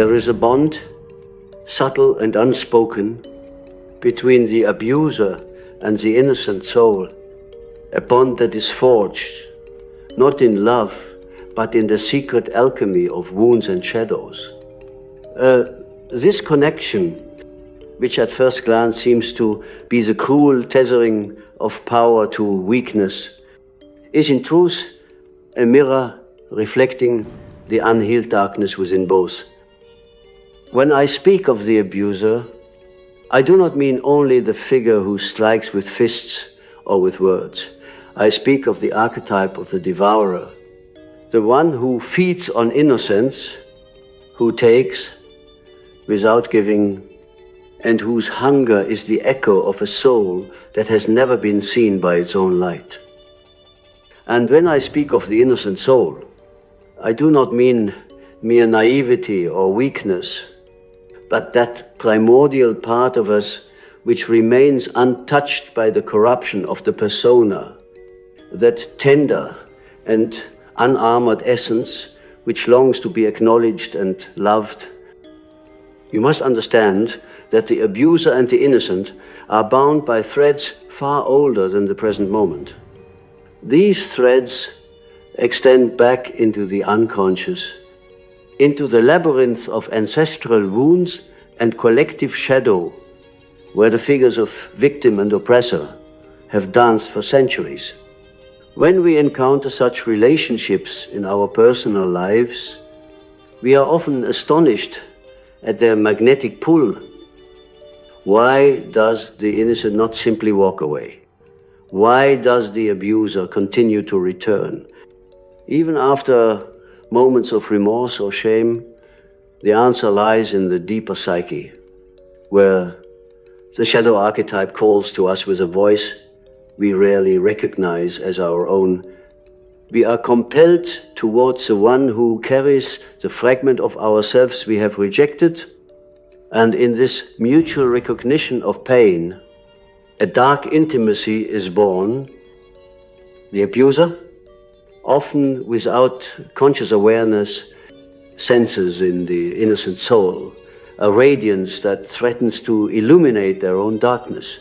There is a bond, subtle and unspoken, between the abuser and the innocent soul, a bond that is forged, not in love, but in the secret alchemy of wounds and shadows. This connection, which at first glance seems to be the cruel tethering of power to weakness, is in truth a mirror reflecting the unhealed darkness within both. When I speak of the abuser, I do not mean only the figure who strikes with fists or with words. I speak of the archetype of the devourer, the one who feeds on innocence, who takes without giving, and whose hunger is the echo of a soul that has never been seen by its own light. And when I speak of the innocent soul, I do not mean mere naivety or weakness, but that primordial part of us which remains untouched by the corruption of the persona, that tender and unarmored essence which longs to be acknowledged and loved. You must understand that the abuser and the innocent are bound by threads far older than the present moment. These threads extend back into the unconscious, into the labyrinth of ancestral wounds and collective shadow, where the figures of victim and oppressor have danced for centuries. When we encounter such relationships in our personal lives, we are often astonished at their magnetic pull. Why does the innocent not simply walk away? Why does the abuser continue to return? Even after moments of remorse or shame, the answer lies in the deeper psyche, where the shadow archetype calls to us with a voice we rarely recognize as our own. We are compelled towards the one who carries the fragment of ourselves we have rejected, and in this mutual recognition of pain, a dark intimacy is born. The abuser, often without conscious awareness, senses in the innocent soul a radiance that threatens to illuminate their own darkness.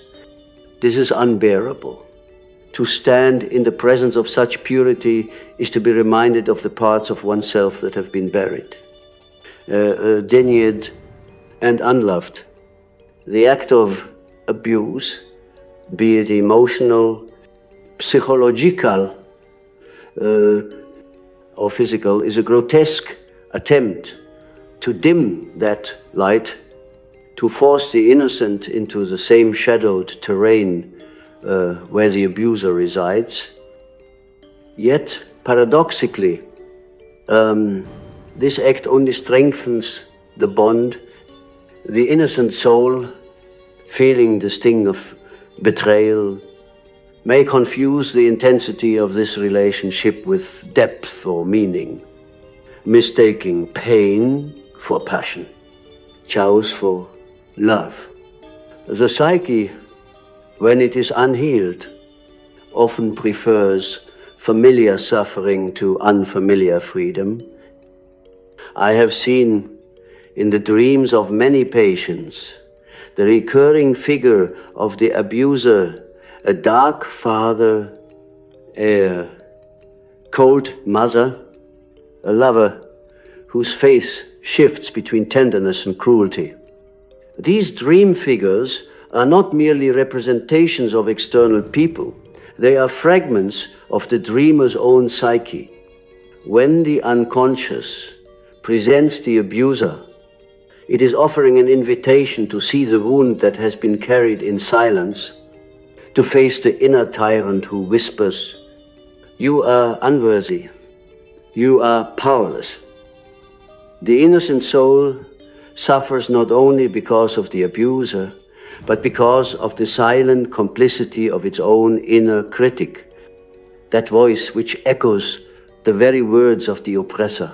This is unbearable. To stand in the presence of such purity is to be reminded of the parts of oneself that have been buried, denied and unloved. The act of abuse, be it emotional, psychological, or physical, is a grotesque attempt to dim that light, to force the innocent into the same shadowed terrain where the abuser resides. Yet, paradoxically, this act only strengthens the bond. The innocent soul, feeling the sting of betrayal, may confuse the intensity of this relationship with depth or meaning, mistaking pain for passion, chows for love. The psyche, when it is unhealed, often prefers familiar suffering to unfamiliar freedom. I have seen in the dreams of many patients the recurring figure of the abuser, a dark father, a cold mother, a lover whose face shifts between tenderness and cruelty. These dream figures are not merely representations of external people. They are fragments of the dreamer's own psyche. When the unconscious presents the abuser, it is offering an invitation to see the wound that has been carried in silence, to face the inner tyrant who whispers, "You are unworthy, you are powerless." The innocent soul suffers not only because of the abuser, but because of the silent complicity of its own inner critic, that voice which echoes the very words of the oppressor.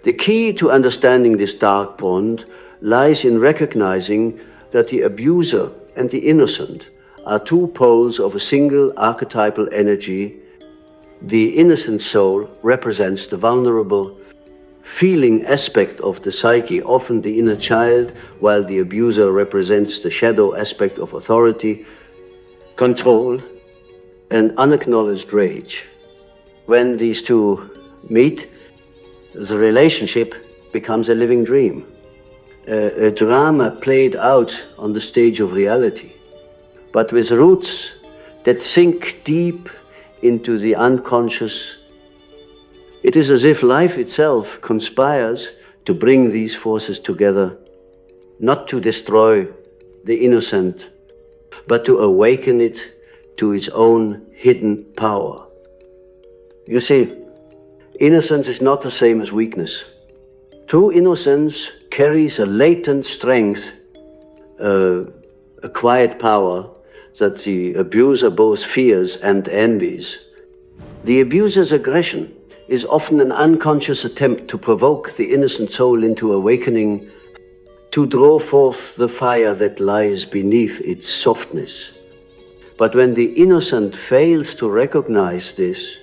The key to understanding this dark bond lies in recognizing that the abuser and the innocent are two poles of a single archetypal energy. The innocent soul represents the vulnerable, feeling aspect of the psyche, often the inner child, while the abuser represents the shadow aspect of authority, control, and unacknowledged rage. When these two meet, the relationship becomes a living dream, a drama played out on the stage of reality, but with roots that sink deep into the unconscious. It is as if life itself conspires to bring these forces together, not to destroy the innocent, but to awaken it to its own hidden power. You see, innocence is not the same as weakness. True innocence carries a latent strength, a quiet power that the abuser both fears and envies. The abuser's aggression is often an unconscious attempt to provoke the innocent soul into awakening, to draw forth the fire that lies beneath its softness. But when the innocent fails to recognize this,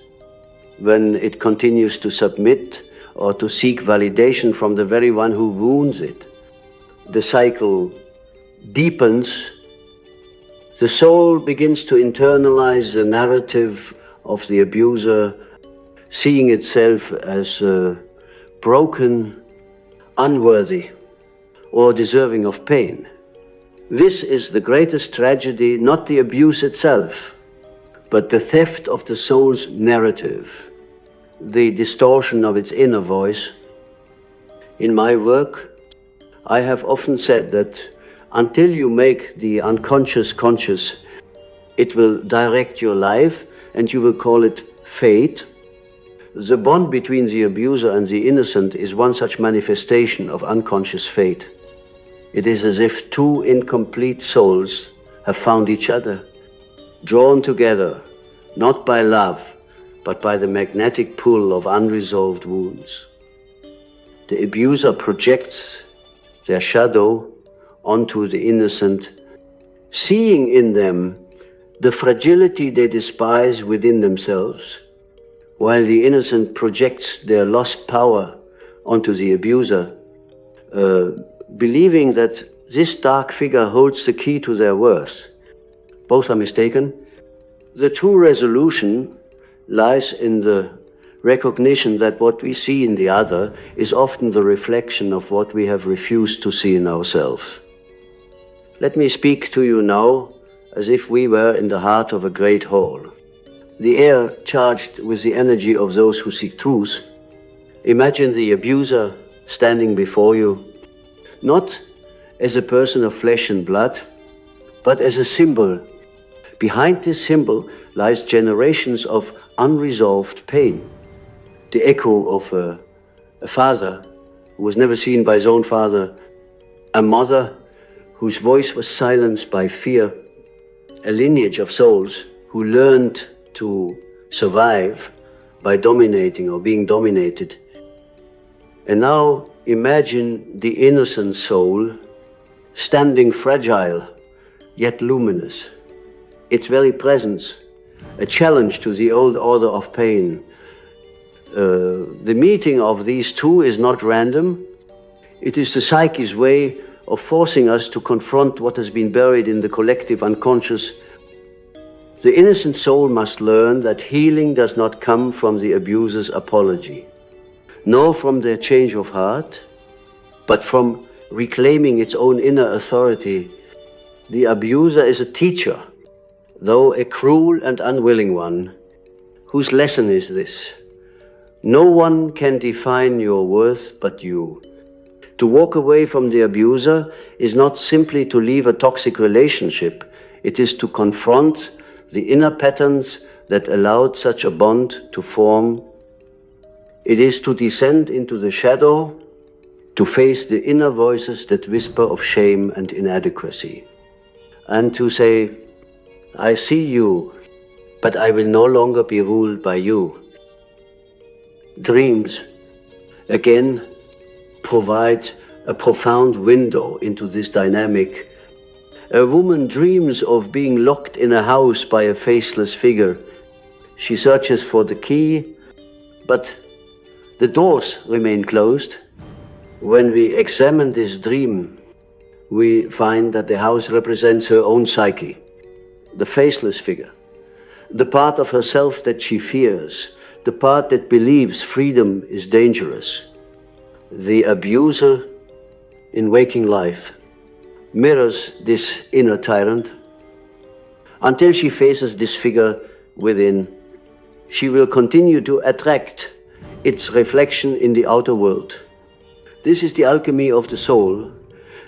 when it continues to submit or to seek validation from the very one who wounds it, the cycle deepens. The soul begins to internalize the narrative of the abuser, seeing itself as broken, unworthy, or deserving of pain. This is the greatest tragedy, not the abuse itself, but the theft of the soul's narrative, the distortion of its inner voice. In my work, I have often said that until you make the unconscious conscious, it will direct your life, and you will call it fate. The bond between the abuser and the innocent is one such manifestation of unconscious fate. It is as if two incomplete souls have found each other, drawn together, not by love, but by the magnetic pull of unresolved wounds. The abuser projects their shadow onto the innocent, seeing in them the fragility they despise within themselves, while the innocent projects their lost power onto the abuser, believing that this dark figure holds the key to their worth. Both are mistaken. The true resolution lies in the recognition that what we see in the other is often the reflection of what we have refused to see in ourselves. Let me speak to you now as if we were in the heart of a great hall. The air charged with the energy of those who seek truth. Imagine the abuser standing before you, not as a person of flesh and blood, but as a symbol. Behind this symbol lies generations of unresolved pain. The echo of a father who was never seen by his own father, a mother whose voice was silenced by fear, a lineage of souls who learned to survive by dominating or being dominated. And now imagine the innocent soul standing fragile yet luminous, its very presence a challenge to the old order of pain. The meeting of these two is not random. It is the psyche's way of forcing us to confront what has been buried in the collective unconscious. The innocent soul must learn that healing does not come from the abuser's apology, nor from their change of heart, but from reclaiming its own inner authority. The abuser is a teacher, though a cruel and unwilling one, whose lesson is this: no one can define your worth but you. To walk away from the abuser is not simply to leave a toxic relationship, it is to confront the inner patterns that allowed such a bond to form. It is to descend into the shadow, to face the inner voices that whisper of shame and inadequacy, and to say, I see you, but I will no longer be ruled by you. Dreams, again, provide a profound window into this dynamic. A woman dreams of being locked in a house by a faceless figure. She searches for the key, but The doors remain closed. When we examine this dream, we find that the house represents her own psyche, the faceless figure, the part of herself that she fears, the part that believes freedom is dangerous. The abuser in waking life mirrors this inner tyrant. Until she faces this figure within, she will continue to attract its reflection in the outer world. This is the alchemy of the soul.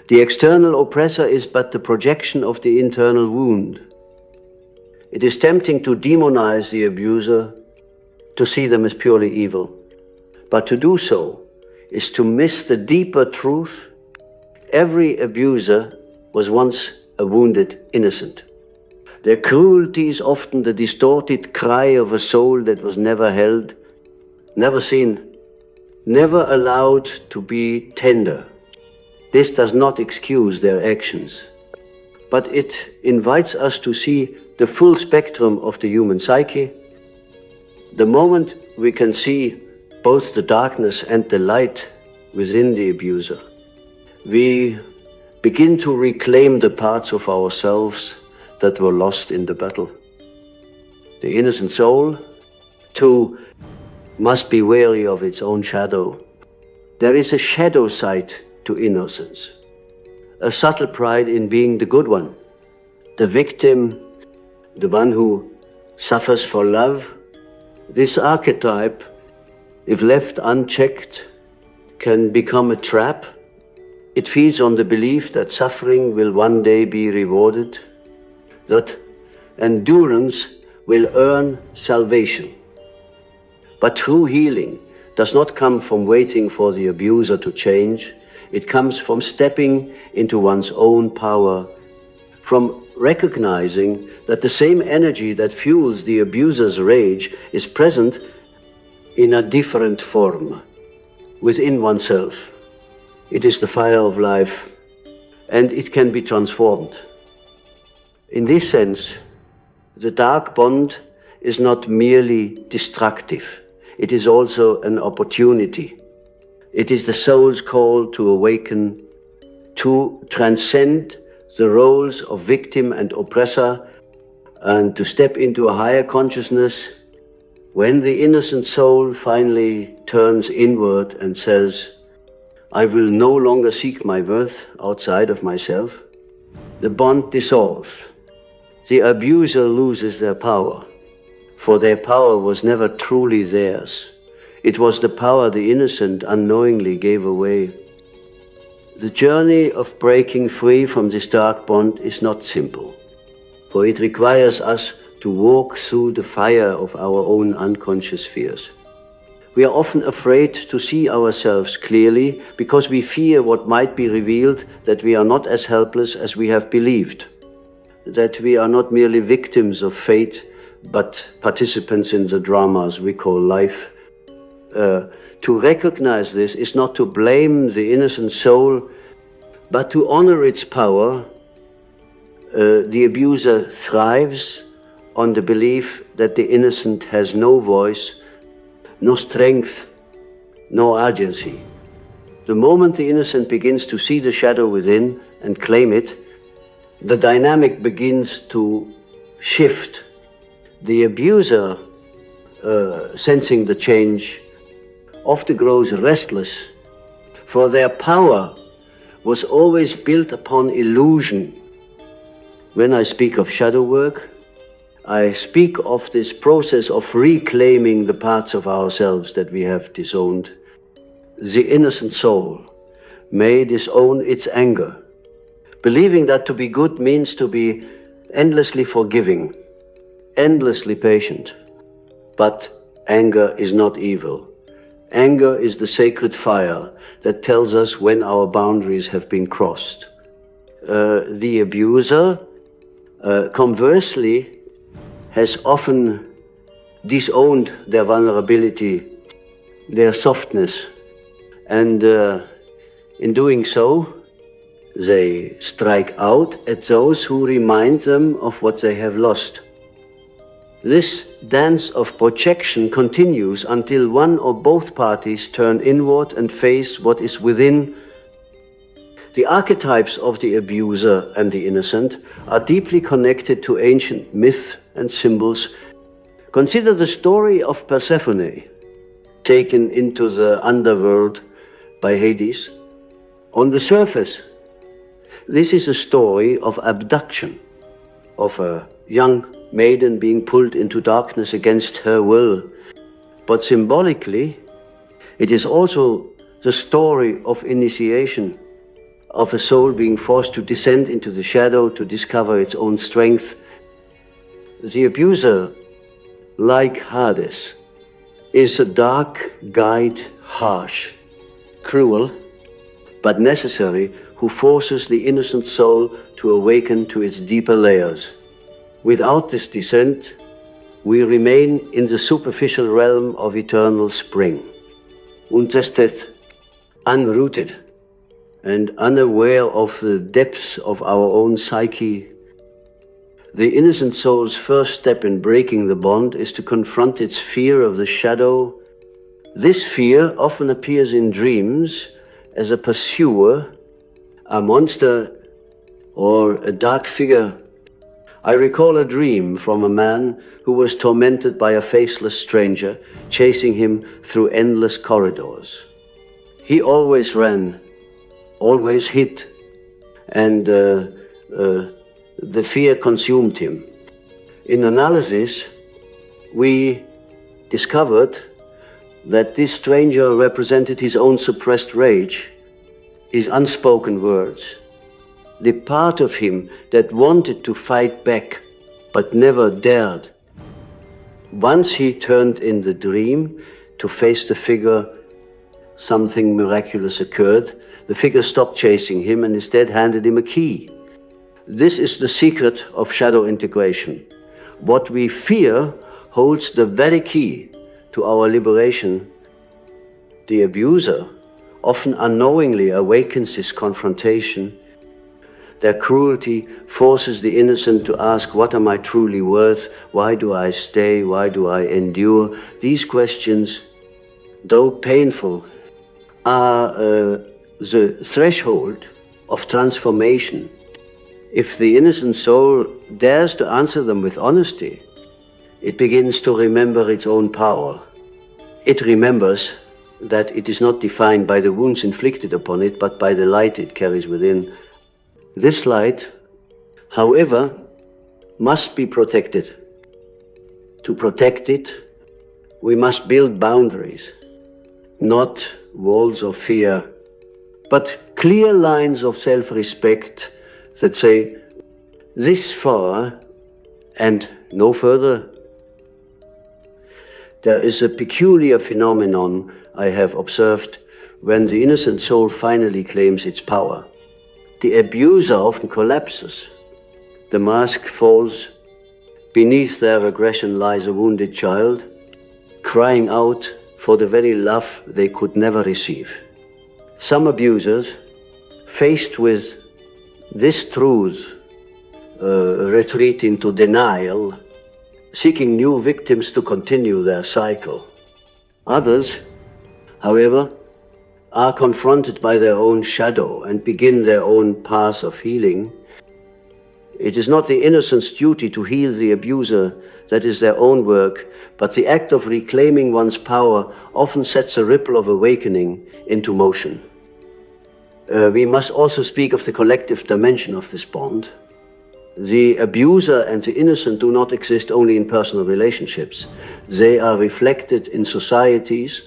The external oppressor is but the projection of the internal wound. It is tempting to demonize the abuser, to see them as purely evil. But to do so is to miss the deeper truth. Every abuser was once a wounded innocent. Their cruelty is often the distorted cry of a soul that was never held, never seen, never allowed to be tender. This does not excuse their actions, but it invites us to see the full spectrum of the human psyche. The moment we can see both the darkness and the light within the abuser, we begin to reclaim the parts of ourselves that were lost in the battle. The innocent soul, too, must be wary of its own shadow. There is a shadow side to innocence, a subtle pride in being the good one, the victim, the one who suffers for love. This archetype, if left unchecked, can become a trap. It feeds on the belief that suffering will one day be rewarded, that endurance will earn salvation. But true healing does not come from waiting for the abuser to change. It comes from stepping into one's own power, from recognizing that the same energy that fuels the abuser's rage is present in a different form within oneself. It is the fire of life, and it can be transformed. In this sense, the dark bond is not merely destructive. It is also an opportunity. It is the soul's call to awaken, to transcend the roles of victim and oppressor, and to step into a higher consciousness. When the innocent soul finally turns inward and says, I will no longer seek my worth outside of myself, the bond dissolves. The abuser loses their power, for their power was never truly theirs. It was the power the innocent unknowingly gave away. The journey of breaking free from this dark bond is not simple, for it requires us to walk through the fire of our own unconscious fears. We are often afraid to see ourselves clearly because we fear what might be revealed, that we are not as helpless as we have believed, that we are not merely victims of fate, but participants in the dramas we call life. To recognize this is not to blame the innocent soul, but to honor its power. The abuser thrives on the belief that the innocent has no voice, no strength, no agency. The moment the innocent begins to see the shadow within and claim it, the dynamic begins to shift. The abuser, sensing the change, often grows restless, for their power was always built upon illusion. When I speak of shadow work, I speak of this process of reclaiming the parts of ourselves that we have disowned. The innocent soul may disown its anger, believing that to be good means to be endlessly forgiving, endlessly patient. But anger is not evil. Anger is the sacred fire that tells us when our boundaries have been crossed. The abuser, conversely, has often disowned their vulnerability, their softness, and in doing so, they strike out at those who remind them of what they have lost. This dance of projection continues until one or both parties turn inward and face what is within. The archetypes of the abuser and the innocent are deeply connected to ancient myth and symbols. Consider the story of Persephone, taken into the underworld by Hades. On the surface, this is a story of abduction, of a young maiden being pulled into darkness against her will. But symbolically, it is also the story of initiation, of a soul being forced to descend into the shadow to discover its own strength. The abuser, like Hades, is a dark guide, harsh, cruel, but necessary, who forces the innocent soul to awaken to its deeper layers. Without this descent, we remain in the superficial realm of eternal spring, untested, unrooted, and unaware of the depths of our own psyche. The innocent soul's first step in breaking the bond is to confront its fear of the shadow. This fear often appears in dreams as a pursuer, a monster, or a dark figure. I recall a dream from a man who was tormented by a faceless stranger chasing him through endless corridors. He always ran, always hid, and the fear consumed him. In analysis, we discovered that this stranger represented his own suppressed rage, his unspoken words, the part of him that wanted to fight back but never dared. Once he turned in the dream to face the figure, something miraculous occurred. The figure stopped chasing him and instead handed him a key. This is the secret of shadow integration. What we fear holds the very key to our liberation. The abuser often unknowingly awakens this confrontation. Their cruelty forces the innocent to ask, what am I truly worth? Why do I stay? Why do I endure? These questions, though painful, are the threshold of transformation. If the innocent soul dares to answer them with honesty, it begins to remember its own power. It remembers that it is not defined by the wounds inflicted upon it, but by the light it carries within. This light, however, must be protected. To protect it, we must build boundaries, not walls of fear, but clear lines of self-respect that say, this far and no further. There is a peculiar phenomenon I have observed when the innocent soul finally claims its power. The abuser often collapses. The mask falls. Beneath their aggression lies a wounded child, crying out for the very love they could never receive. Some abusers, faced with this truth, retreat into denial, seeking new victims to continue their cycle. Others, however, are confronted by their own shadow and begin their own path of healing. It is not the innocent's duty to heal the abuser, that is their own work, but the act of reclaiming one's power often sets a ripple of awakening into motion. We must also speak of the collective dimension of this bond. The abuser and the innocent do not exist only in personal relationships. They are reflected in societies,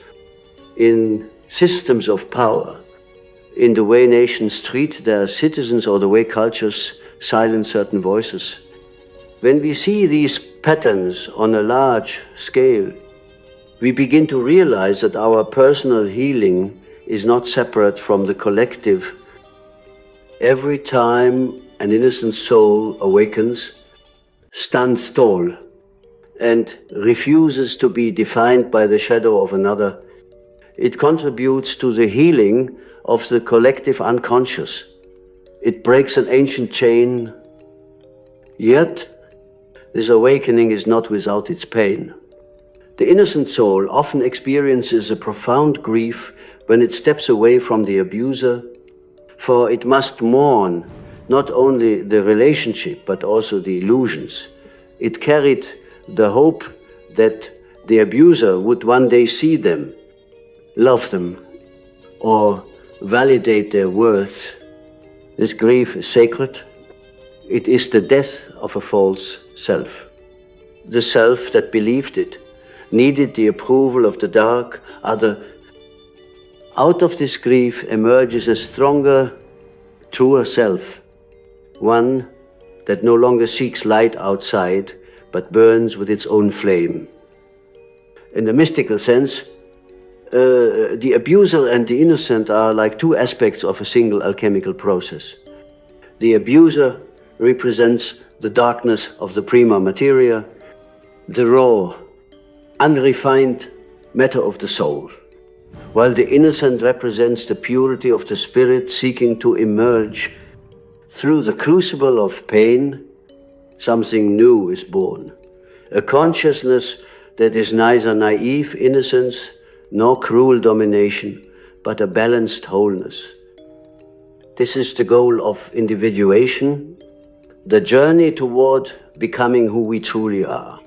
in systems of power, in the way nations treat their citizens or the way cultures silence certain voices. When we see these patterns on a large scale, we begin to realize that our personal healing is not separate from the collective. Every time an innocent soul awakens, stands tall, and refuses to be defined by the shadow of another, it contributes to the healing of the collective unconscious. It breaks an ancient chain, yet This awakening is not without its pain. The innocent soul often experiences a profound grief when it steps away from the abuser, for it must mourn not only the relationship but also the illusions. It carried the hope that the abuser would one day see them, love them, or validate their worth. This grief is sacred. It is the death of a false self. The self that believed it needed the approval of the dark other. Out of this grief emerges a stronger, truer self, one that no longer seeks light outside, but burns with its own flame. In the mystical sense, the abuser and the innocent are like two aspects of a single alchemical process. The abuser represents the darkness of the prima materia, the raw, unrefined matter of the soul, while the innocent represents the purity of the spirit seeking to emerge. Through the crucible of pain, something new is born, a consciousness that is neither naive innocence nor cruel domination, but a balanced wholeness. This is the goal of individuation, the journey toward becoming who we truly are.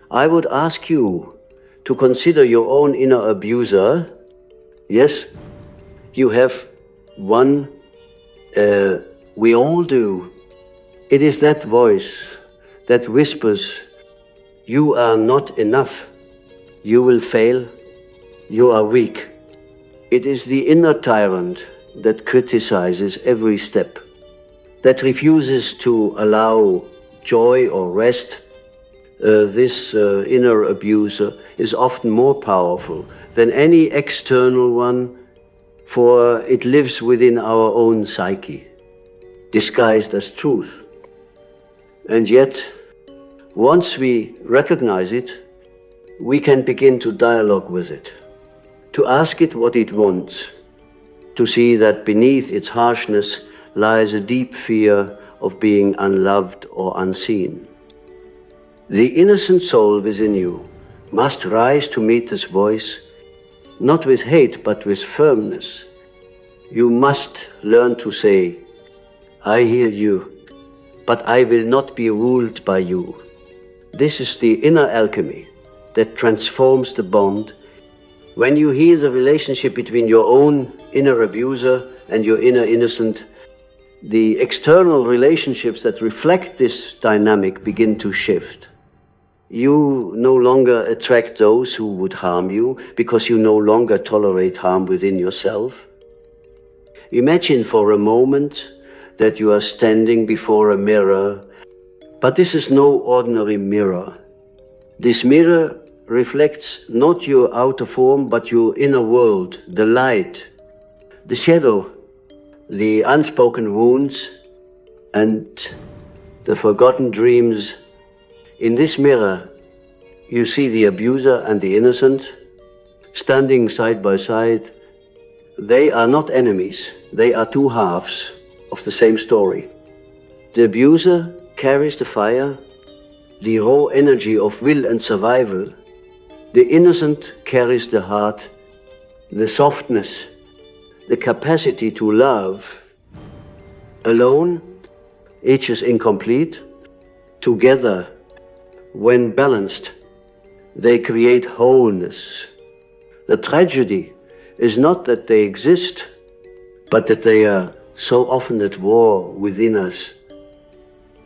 I would ask you to consider your own inner abuser. Yes, you have one, we all do. It is that voice that whispers, you are not enough, you will fail, you are weak. It is the inner tyrant that criticizes every step, that refuses to allow joy or rest. This inner abuser is often more powerful than any external one, for it lives within our own psyche, disguised as truth. And yet, once we recognize it, we can begin to dialogue with it, to ask it what it wants, to see that beneath its harshness lies a deep fear of being unloved or unseen. The innocent soul within you must rise to meet this voice, not with hate, but with firmness. You must learn to say, I hear you, but I will not be ruled by you. This is the inner alchemy that transforms the bond. When you hear the relationship between your own inner abuser and your inner innocent, the external relationships that reflect this dynamic begin to shift. You no longer attract those who would harm you because you no longer tolerate harm within yourself. Imagine for a moment that you are standing before a mirror, but this is no ordinary mirror. This mirror reflects not your outer form, but your inner world, the light, the shadow, the unspoken wounds, and the forgotten dreams. In this mirror, you see the abuser and the innocent standing side by side. They are not enemies, they are two halves of the same story. The abuser carries the fire, the raw energy of will and survival. The innocent carries the heart, the softness, the capacity to love. Alone, each is incomplete. Together, when balanced, they create wholeness. The tragedy is not that they exist, but that they are so often at war within us.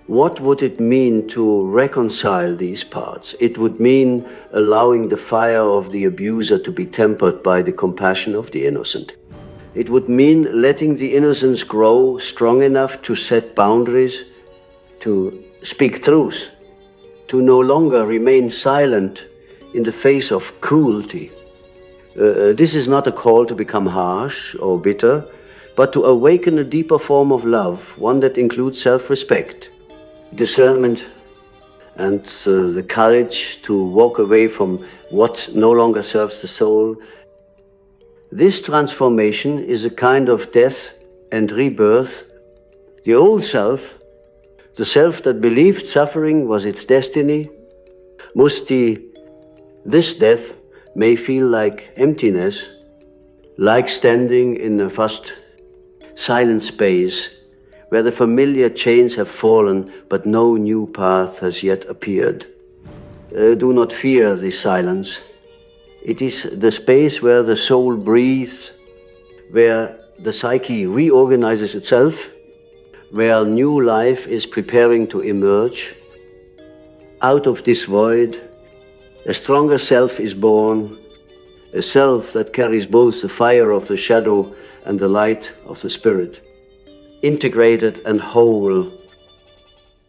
What would it mean to reconcile these parts? It would mean allowing the fire of the abuser to be tempered by the compassion of the innocent. It would mean letting the innocence grow strong enough to set boundaries, to speak truth, to no longer remain silent in the face of cruelty. This is not a call to become harsh or bitter, but to awaken a deeper form of love, one that includes self-respect, discernment, and the courage to walk away from what no longer serves the soul. This transformation is a kind of death and rebirth. The old self The self that believed suffering was its destiny, this death may feel like emptiness, like standing in a vast silent space where the familiar chains have fallen but no new path has yet appeared. Do not fear this silence. It is the space where the soul breathes, where the psyche reorganizes itself, where new life is preparing to emerge. Out of this void, a stronger self is born, a self that carries both the fire of the shadow and the light of the spirit, integrated and whole.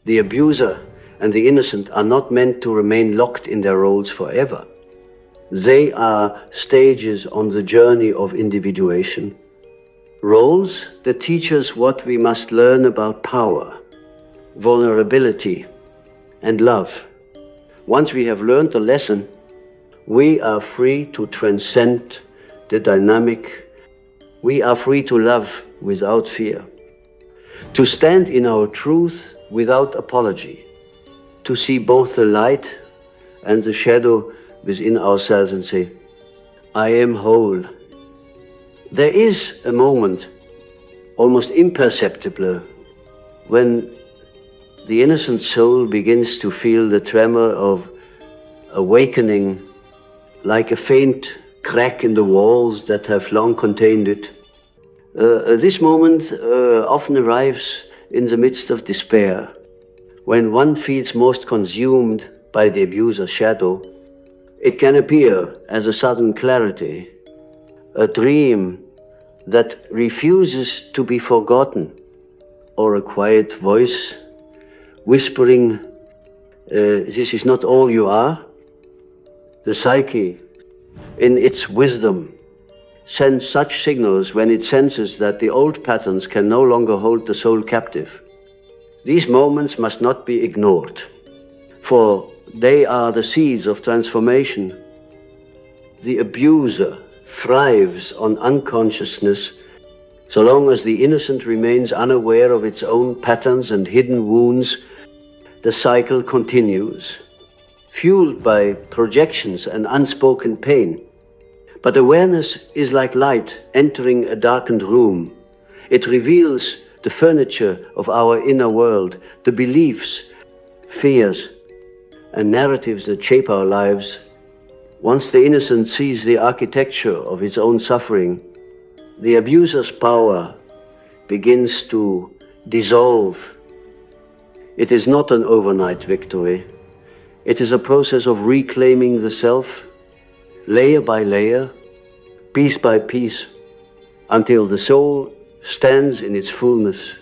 The abuser and the innocent are not meant to remain locked in their roles forever. They are stages on the journey of individuation, roles that teach us what we must learn about power, vulnerability, and love. Once we have learned the lesson, we are free to transcend the dynamic. We are free to love without fear, to stand in our truth without apology, to see both the light and the shadow within ourselves and say, I am whole. There is a moment, almost imperceptible, when the innocent soul begins to feel the tremor of awakening, like a faint crack in the walls that have long contained it. This moment often arrives in the midst of despair, when one feels most consumed by the abuser's shadow. It can appear as a sudden clarity, a dream that refuses to be forgotten, or a quiet voice whispering, this is not all you are. The psyche, in its wisdom, sends such signals when it senses that the old patterns can no longer hold the soul captive. These moments must not be ignored, for they are the seeds of transformation. The abuser thrives on unconsciousness so long as the innocent remains unaware of its own patterns and hidden wounds. The cycle continues, fueled by projections and unspoken pain. But awareness is like light entering a darkened room. It reveals the furniture of our inner world, the beliefs, fears, and narratives that shape our lives. Once the innocent sees the architecture of his own suffering, the abuser's power begins to dissolve. It is not an overnight victory. It is a process of reclaiming the self, layer by layer, piece by piece, until the soul stands in its fullness.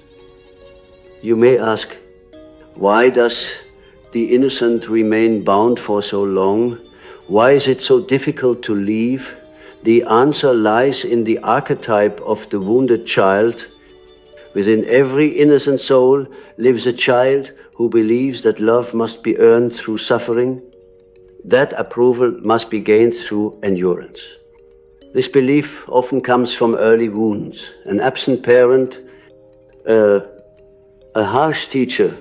You may ask, why does the innocent remain bound for so long? Why is it so difficult to leave? The answer lies in the archetype of the wounded child. Within every innocent soul lives a child who believes that love must be earned through suffering, that approval must be gained through endurance. This belief often comes from early wounds, an absent parent, a harsh teacher,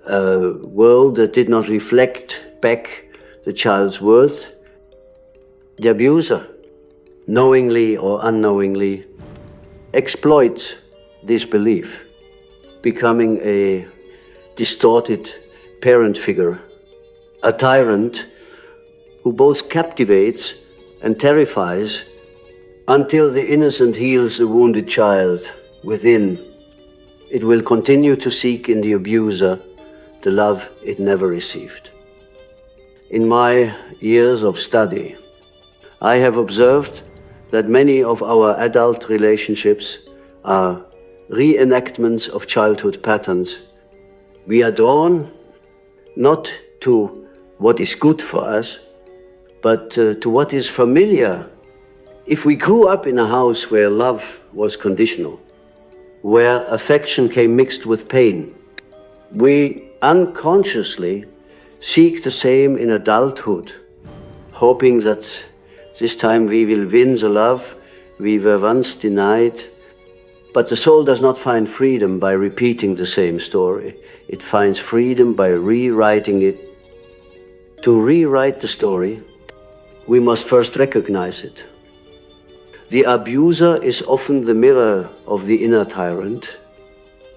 a world that did not reflect back the child's worth. The abuser, knowingly or unknowingly, exploits this belief, becoming a distorted parent figure, a tyrant who both captivates and terrifies until the innocent heals the wounded child within. It will continue to seek in the abuser the love it never received. In my years of study, I have observed that many of our adult relationships are reenactments of childhood patterns. We are drawn not to what is good for us, but to what is familiar. If we grew up in a house where love was conditional, where affection came mixed with pain, we unconsciously seek the same in adulthood, hoping that this time we will win the love we were once denied. But the soul does not find freedom by repeating the same story. it finds freedom by rewriting it. To rewrite the story, we must first recognize it. The abuser is often the mirror of the inner tyrant.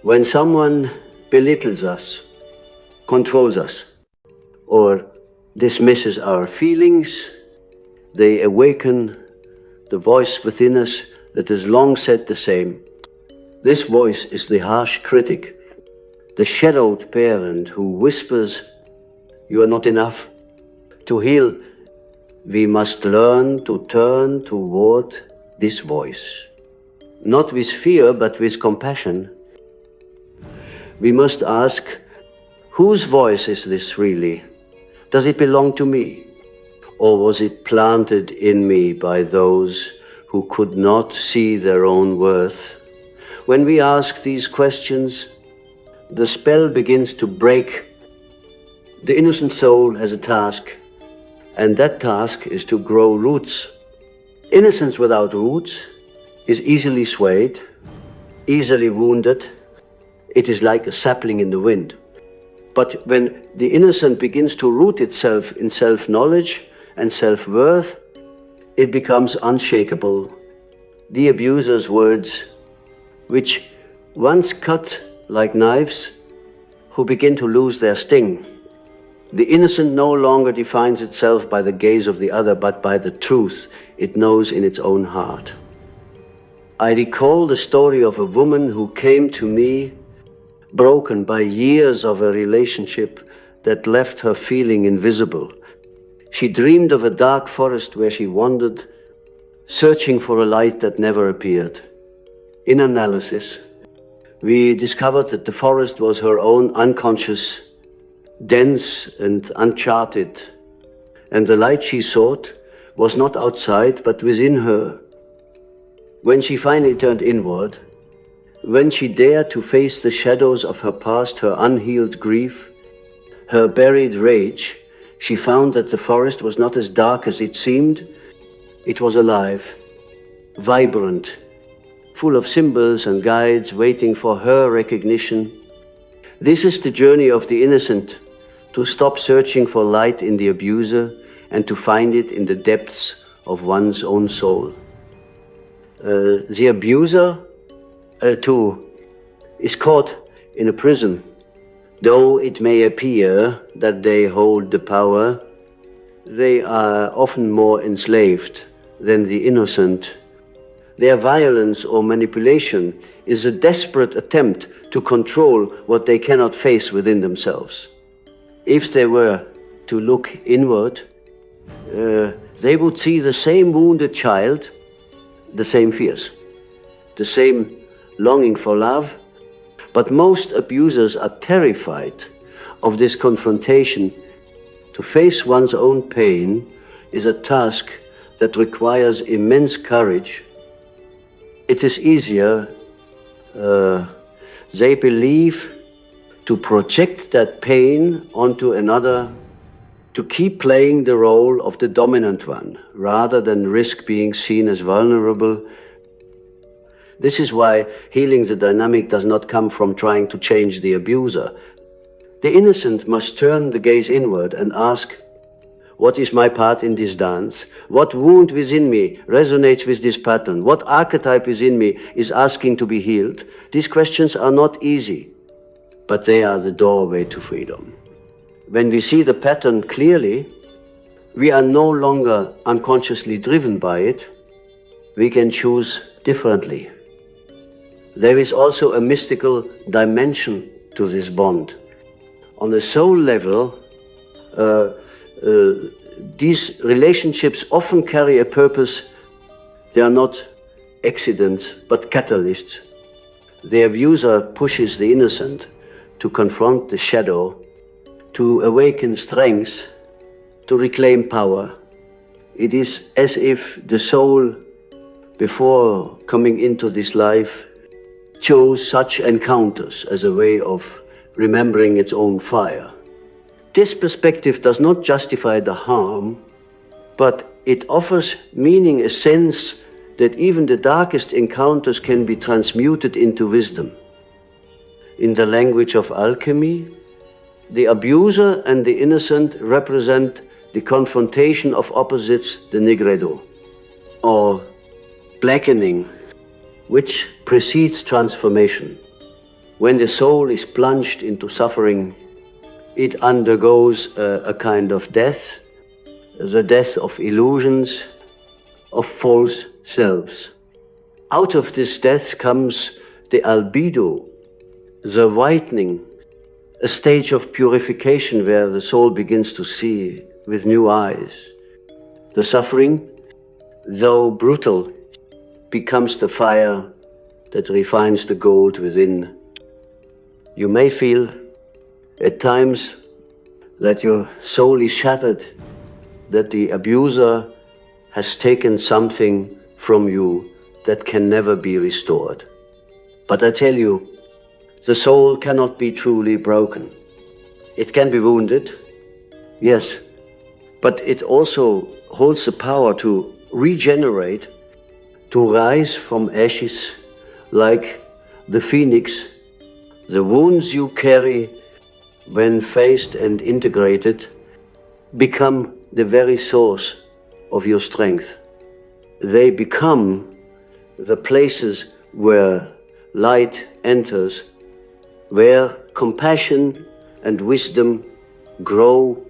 When someone belittles us, controls us, or dismisses our feelings, they awaken the voice within us that has long said the same. This voice is the harsh critic, the shadowed parent who whispers, "You are not enough." To heal, we must learn to turn toward this voice, not with fear but with compassion. We must ask, whose voice is this really? Does it belong to me? Or was it planted in me by those who could not see their own worth? When we ask these questions, the spell begins to break. The innocent soul has a task, and that task is to grow roots. Innocence without roots is easily swayed, easily wounded. It is like a sapling in the wind. But when the innocent begins to root itself in self-knowledge and self-worth, it becomes unshakable. The abuser's words, which once cut like knives, who begin to lose their sting. The innocent no longer defines itself by the gaze of the other, but by the truth it knows in its own heart. I recall the story of a woman who came to me broken by years of a relationship that left her feeling invisible. She dreamed of a dark forest where she wandered, searching for a light that never appeared. In analysis, we discovered that the forest was her own unconscious, dense and uncharted, and the light she sought was not outside but within her. When she finally turned inward, when she dared to face the shadows of her past, her unhealed grief, her buried rage, she found that the forest was not as dark as it seemed. It was alive, vibrant, full of symbols and guides waiting for her recognition. This is the journey of the innocent, to stop searching for light in the abuser and to find it in the depths of one's own soul. The abuser too is caught in a prison. Though it may appear that they hold the power, they are often more enslaved than the innocent. Their violence or manipulation is a desperate attempt to control what they cannot face within themselves. If they were to look inward, they would see the same wounded child, the same fears, the same longing for love, but most abusers are terrified of this confrontation. To face one's own pain is a task that requires immense courage. It is easier, they believe, to project that pain onto another, to keep playing the role of the dominant one, rather than risk being seen as vulnerable. This is why healing the dynamic does not come from trying to change the abuser. The innocent must turn the gaze inward and ask, what is my part in this dance? What wound within me resonates with this pattern? What archetype within me is asking to be healed? These questions are not easy, but they are the doorway to freedom. When we see the pattern clearly, we are no longer unconsciously driven by it. We can choose differently. There is also a mystical dimension to this bond. On the soul level, these relationships often carry a purpose. They are not accidents, but catalysts. The abuser pushes the innocent to confront the shadow, to awaken strength, to reclaim power. It is as if the soul, before coming into this life, chose such encounters as a way of remembering its own fire. This perspective does not justify the harm, but it offers meaning, a sense that even the darkest encounters can be transmuted into wisdom. In the language of alchemy, the abuser and the innocent represent the confrontation of opposites, the nigredo, or blackening, which precedes transformation. When the soul is plunged into suffering, it undergoes a kind of death, the death of illusions, of false selves. Out of this death comes the albedo, the whitening, a stage of purification where the soul begins to see with new eyes. The suffering, though brutal, becomes the fire that refines the gold within. You may feel at times that your soul is shattered, that the abuser has taken something from you that can never be restored. But I tell you, the soul cannot be truly broken. It can be wounded, yes, but it also holds the power to regenerate, to rise from ashes like the phoenix. The wounds you carry, when faced and integrated, become the very source of your strength. They become the places where light enters, where compassion and wisdom grow.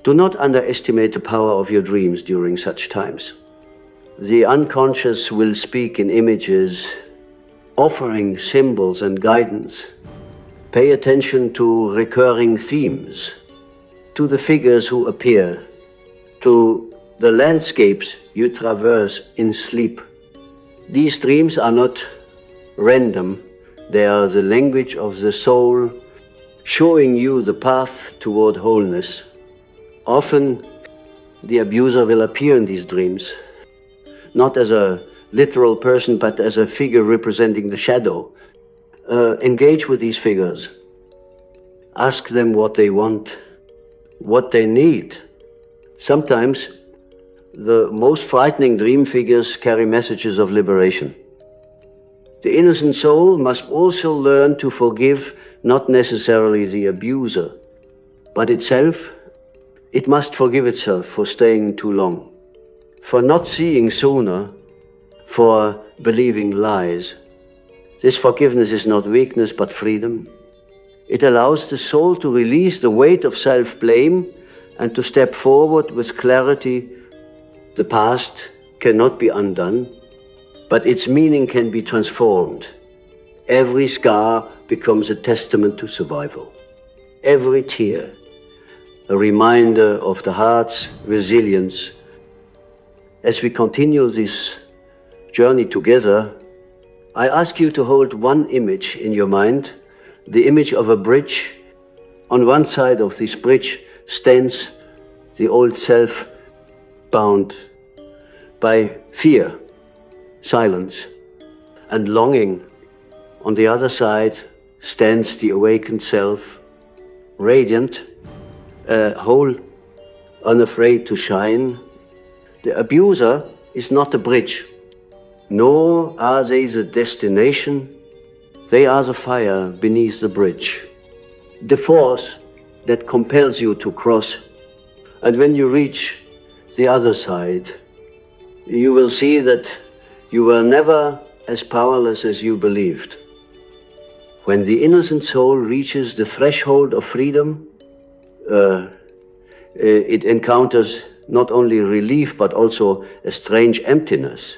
Do not underestimate the power of your dreams during such times. The unconscious will speak in images, offering symbols and guidance. Pay attention to recurring themes, to the figures who appear, to the landscapes you traverse in sleep. These dreams are not random. They are the language of the soul, showing you the path toward wholeness. Often, the abuser will appear in these dreams, not as a literal person, but as a figure representing the shadow. Engage with these figures. Ask them what they want, what they need. Sometimes, the most frightening dream figures carry messages of liberation. The innocent soul must also learn to forgive not necessarily the abuser, but itself. It must forgive itself for staying too long, for not seeing sooner, for believing lies. This forgiveness is not weakness, but freedom. It allows the soul to release the weight of self-blame and to step forward with clarity. The past cannot be undone, but its meaning can be transformed. Every scar becomes a testament to survival. Every tear, a reminder of the heart's resilience. As we continue this journey together, I ask you to hold one image in your mind, the image of a bridge. On one side of this bridge stands the old self, bound by fear, silence, and longing. On the other side stands the awakened self, radiant, whole, unafraid to shine. The abuser is not the bridge, nor are they the destination. They are the fire beneath the bridge, the force that compels you to cross. And when you reach the other side, you will see that you were never as powerless as you believed. When the innocent soul reaches the threshold of freedom, it encounters not only relief but also a strange emptiness,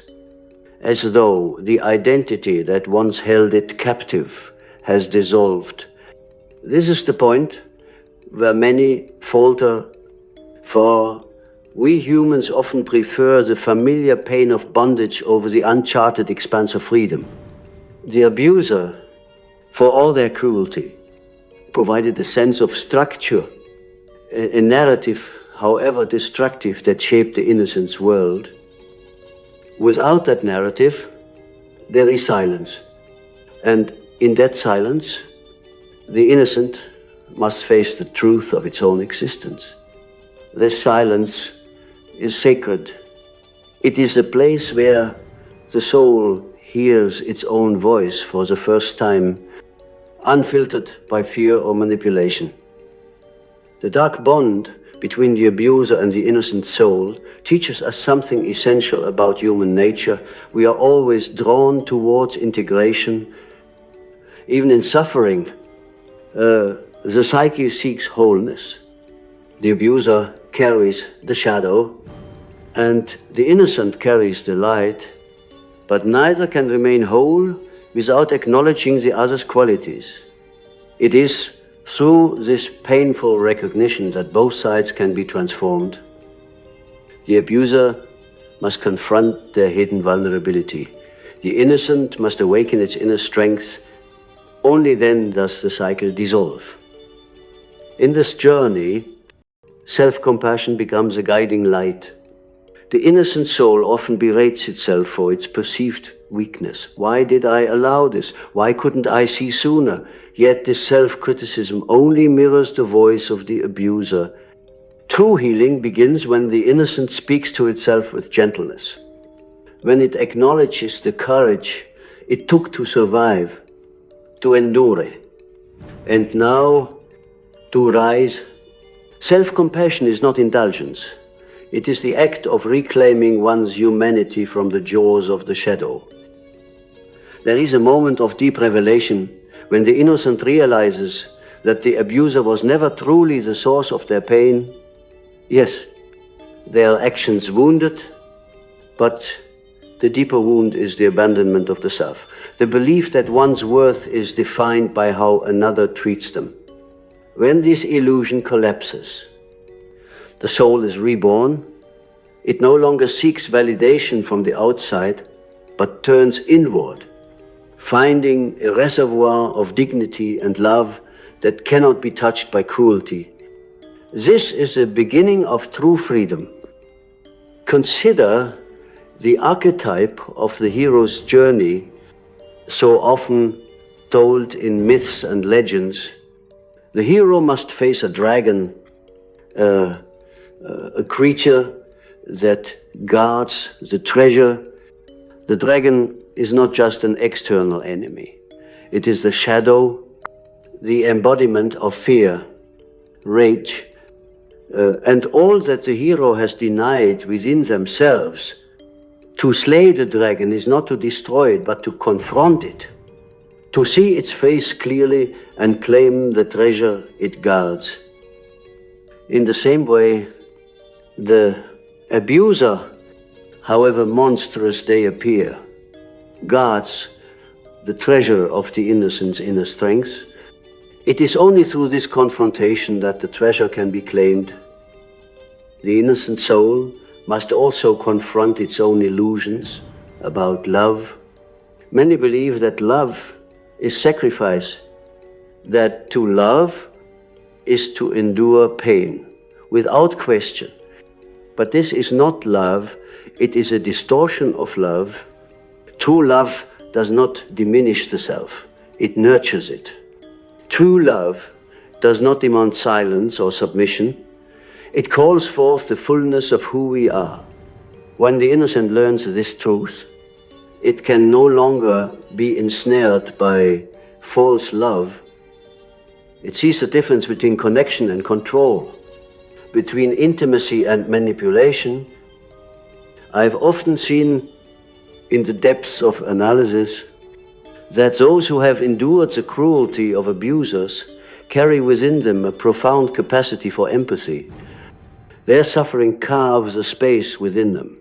as though the identity that once held it captive has dissolved. This is the point where many falter, for we humans often prefer the familiar pain of bondage over the uncharted expanse of freedom. The abuser, for all their cruelty, provided a sense of structure, a narrative, however destructive, that shaped the innocent's world. Without that narrative, there is silence. And in that silence, the innocent must face the truth of its own existence. This silence is sacred. It is a place where the soul hears its own voice for the first time unfiltered by fear or manipulation. The dark bond between the abuser and the innocent soul teaches us something essential about human nature. We are always drawn towards integration. Even in suffering, the psyche seeks wholeness. The abuser carries the shadow, and the innocent carries the light, but neither can remain whole without acknowledging the other's qualities. It is through this painful recognition that both sides can be transformed. The abuser must confront their hidden vulnerability. The innocent must awaken its inner strength. Only then does the cycle dissolve. In this journey, self-compassion becomes a guiding light. The innocent soul often berates itself for its perceived weakness. Why did I allow this? Why couldn't I see sooner? Yet this self-criticism only mirrors the voice of the abuser. True healing begins when the innocent speaks to itself with gentleness, when it acknowledges the courage it took to survive, to endure, and now to rise. Self-compassion is not indulgence. It is the act of reclaiming one's humanity from the jaws of the shadow. There is a moment of deep revelation when the innocent realizes that the abuser was never truly the source of their pain. Yes, their actions wounded, but the deeper wound is the abandonment of the self, the belief that one's worth is defined by how another treats them. When this illusion collapses, the soul is reborn. It no longer seeks validation from the outside, but turns inward, finding a reservoir of dignity and love that cannot be touched by cruelty. This is the beginning of true freedom. Consider the archetype of the hero's journey, so often told in myths and legends. The hero must face a dragon, a creature that guards the treasure. The dragon is not just an external enemy. It is the shadow, the embodiment of fear, rage, and all that the hero has denied within themselves. To slay the dragon is not to destroy it, but to confront it, to see its face clearly and claim the treasure it guards. In the same way, the abuser, however monstrous they appear, guards the treasure of the innocent's inner strength. It is only through this confrontation that the treasure can be claimed. The innocent soul must also confront its own illusions about love. Many believe that love is sacrifice, that to love is to endure pain, without question. But this is not love, it is a distortion of love. True love does not diminish the self, it nurtures it. True love does not demand silence or submission. It calls forth the fullness of who we are. When the innocent learns this truth, it can no longer be ensnared by false love. It sees the difference between connection and control, between intimacy and manipulation. I've often seen in the depths of analysis that those who have endured the cruelty of abusers carry within them a profound capacity for empathy. Their suffering carves a space within them,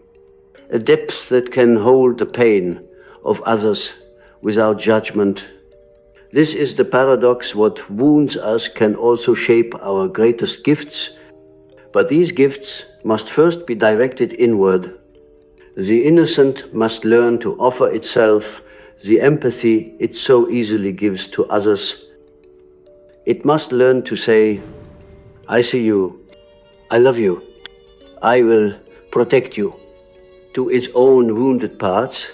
a depth that can hold the pain of others without judgment. This is the paradox. What wounds us can also shape our greatest gifts, but these gifts must first be directed inward. The innocent must learn to offer itself the empathy it so easily gives to others. It must learn to say, I see you, I love you, I will protect you, to its own wounded parts.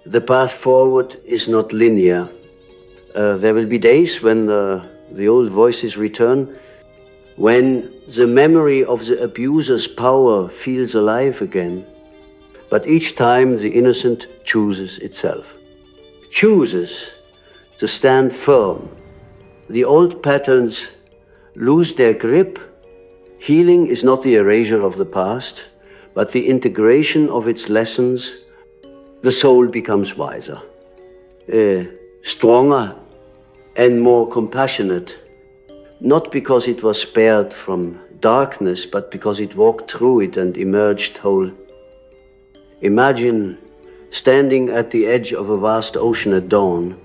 The path forward is not linear. There will be days when the old voices return, when the memory of the abuser's power feels alive again. But each time the innocent chooses itself, chooses to stand firm. The old patterns lose their grip. Healing is not the erasure of the past, but the integration of its lessons. The soul becomes wiser, stronger and more compassionate, not because it was spared from darkness, but because it walked through it and emerged whole. Imagine standing at the edge of a vast ocean at dawn.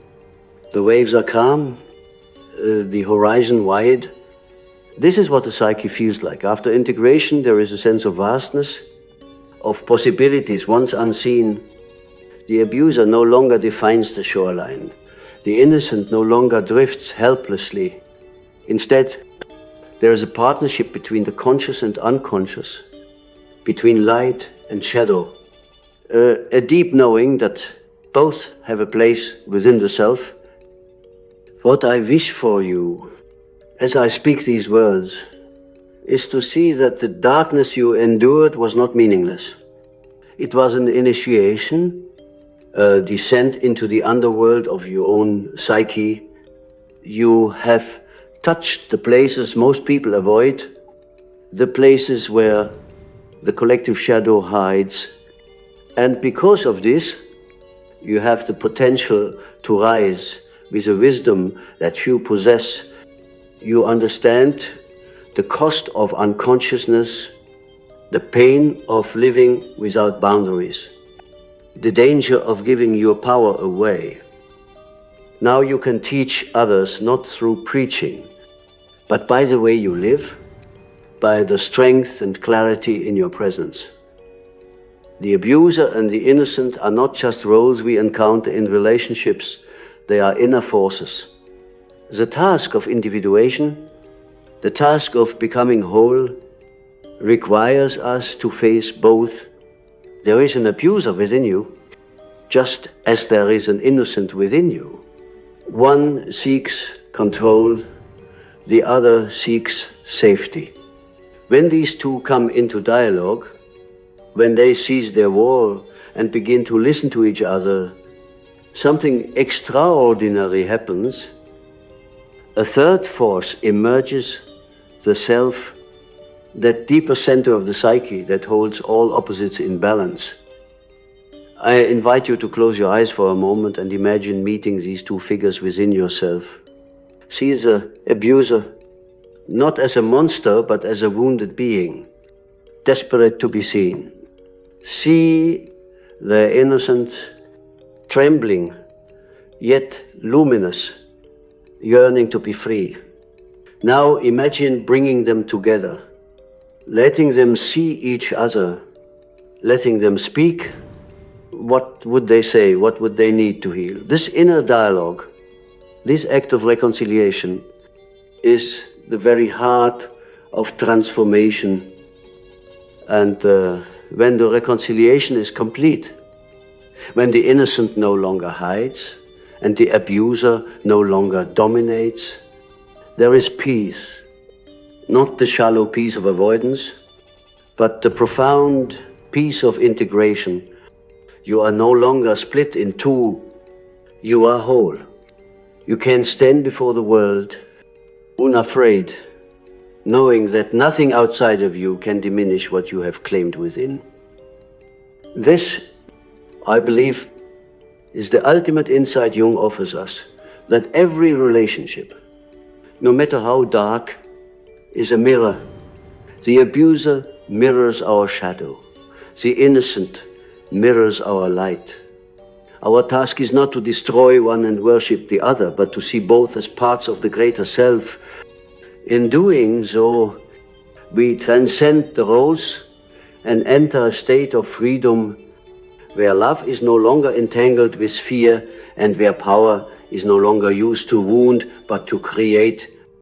The waves are calm, the horizon wide. This is what the psyche feels like. After integration, there is a sense of vastness, of possibilities once unseen. The abuser no longer defines the shoreline. The innocent no longer drifts helplessly. Instead, there is a partnership between the conscious and unconscious, between light and shadow. A deep knowing that both have a place within the self. What I wish for you, as I speak these words, is to see that the darkness you endured was not meaningless. It was an initiation, a descent into the underworld of your own psyche. You have touched the places most people avoid, the places where the collective shadow hides. And because of this, you have the potential to rise with a wisdom that few possess. You understand the cost of unconsciousness, the pain of living without boundaries, the danger of giving your power away. Now you can teach others not through preaching, but by the way you live, by the strength and clarity in your presence. The abuser and the innocent are not just roles we encounter in relationships, they are inner forces. The task of individuation, the task of becoming whole, requires us to face both. There is an abuser within you, just as there is an innocent within you. One seeks control, the other seeks safety. When these two come into dialogue, when they cease their war and begin to listen to each other, something extraordinary happens. A third force emerges, the self, that deeper center of the psyche that holds all opposites in balance. I invite you to close your eyes for a moment and imagine meeting these two figures within yourself. See the abuser not as a monster, but as a wounded being, desperate to be seen. See the innocent, trembling, yet luminous, yearning to be free. Now imagine bringing them together, letting them see each other, letting them speak. What would they say? What would they need to heal? This inner dialogue, this act of reconciliation is the very heart of transformation. And when the reconciliation is complete, when the innocent no longer hides and the abuser no longer dominates, there is peace. Not the shallow peace of avoidance, but the profound peace of integration. You are no longer split in two, you are whole. You can stand before the world unafraid, knowing that nothing outside of you can diminish what you have claimed within. This, I believe, is the ultimate insight Jung offers us, that every relationship, no matter how dark, is a mirror. The abuser mirrors our shadow. The innocent mirrors our light. Our task is not to destroy one and worship the other, but to see both as parts of the greater self. In doing so, we transcend the roles and enter a state of freedom where love is no longer entangled with fear and where power is no longer used to wound but to create